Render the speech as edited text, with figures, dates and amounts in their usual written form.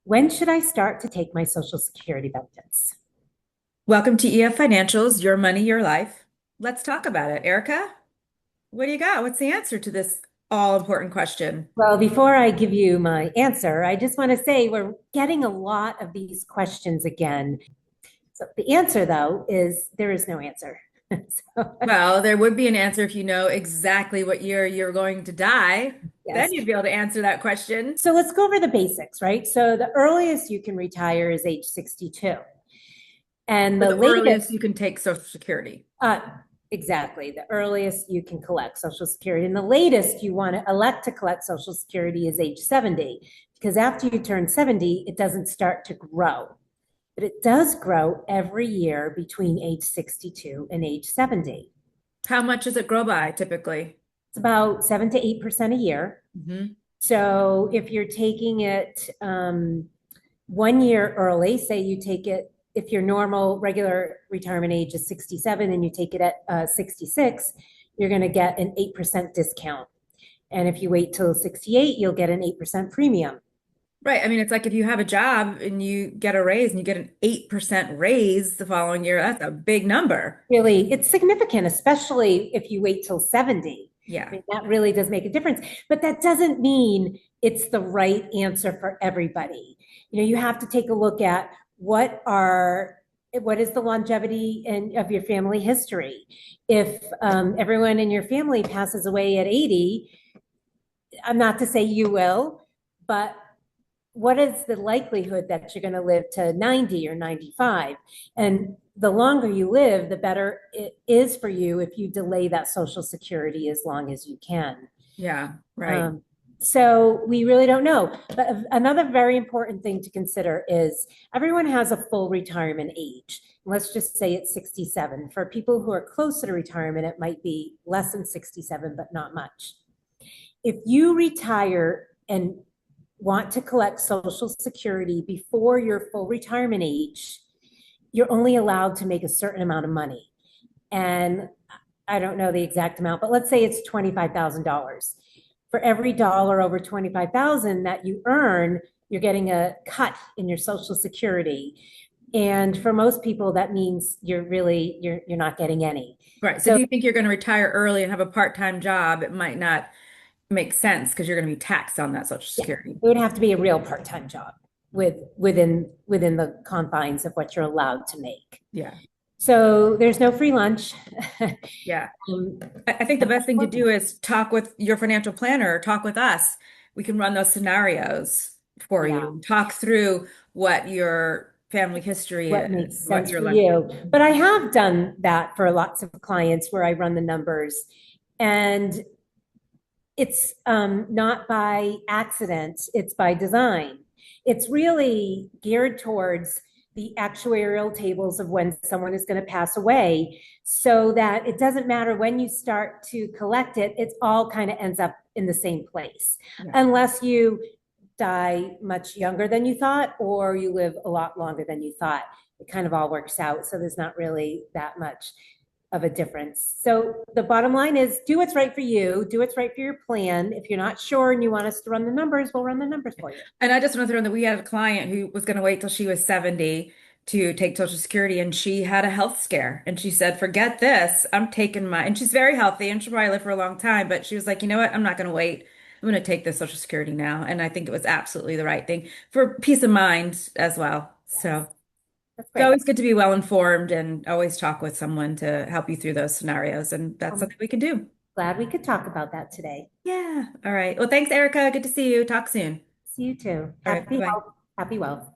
When should I start to take my Social Security benefits? Welcome to EF Financials, Your Money, Your Life. Let's talk about it. Erica, what do you got? What's the answer to this all important question? Well, before I give you my answer, I just want to say we're getting a lot of these questions again. So the answer, though, is there is no answer. So, Well, there would be an answer if you know exactly what year you're going to die. Then yes. you'd be able to answer that question. So let's go over the basics, right? So the earliest you can retire is age 62. And Or the the earliest latest, you can take Social Security. uh, exactly, the earliest you can collect Social Security. And the latest you want to elect to collect Social Security is age 70, because after you turn 70, it doesn't start to grow. But it does grow every year between age 62 and age 70. How much does it grow by typically? It's about 7 to 8% a year. Hmm. So if you're taking it 1 year early, say you take it, if your normal regular retirement age is 67 and you take it at 66, you're going to get an 8% discount. And if you wait till 68, you'll get an 8% premium. Right. I mean, it's like if you have a job and you get a raise and you get an 8% raise the following year, that's a big number. Really, it's significant, especially if you wait till 70. I Yeah. mean, that really does make a difference. But that doesn't mean it's the right answer for everybody. You have to take a look at what is the longevity of your family history. If everyone in your family passes away at 80, I'm not to say you will, but what is the likelihood that you're going to live to 90 or 95? And the longer you live, the better it is for you if you delay that Social Security as long as you can. Yeah. Right. Um, so we really don't know. But another very important thing to consider is everyone has a full retirement age. Let's just say it's 67. For people who are closer to retirement, it might be less than 67, but not much. If you retire and want to collect Social Security before your full retirement age, you're only allowed to make a certain amount of money. And I don't know the exact amount, but let's say it's $25,000. For every dollar over 25,000 that you earn, you're getting a cut in your Social Security. And for most people, that means you're not getting any. Right. So if So you think you're going to retire early and have a part-time job, it might not make sense because you're going to be taxed on that Social yeah, Security. it would have to be a real part-time job within the confines of what you're allowed to make. Yeah. So there's no free lunch. Yeah. Um, I think the best thing to do is talk with your financial planner or talk with us. We can run those scenarios for you yeah, and talk through what your family history what makes is, what sense your for life. you. But I have done that for lots of clients where I run the numbers, and it's not by accident, it's by design. It's really geared towards the actuarial tables of when someone is going to pass away so that it doesn't matter when you start to collect it, it's all kind of ends up in the same place. Yeah. Unless you die much younger than you thought or you live a lot longer than you thought. It kind of all works out. So there's not really that much of a difference. So the bottom line is do what's right for you, do what's right for your plan. If you're not sure and you want us to run the numbers, we'll run the numbers for you. And I just want to throw in that we had a client who was going to wait till she was 70 to take Social Security, and she had a health scare. And she said, forget this. I'm taking my, and she's very healthy and she'll probably live for a long time. But she was like, you know what? I'm not going to wait. I'm going to take this Social Security now. And I think it was absolutely the right thing for peace of mind as well. Yes, So that's it's great. always good to be well informed and always talk with someone to help you through those scenarios. And that's I'm something we can do. glad we could talk about that today. Yeah. All right. Well, thanks, Erica. Good to see you. Talk soon. See you too. All right. Happy Bye-bye. health, happy wealth.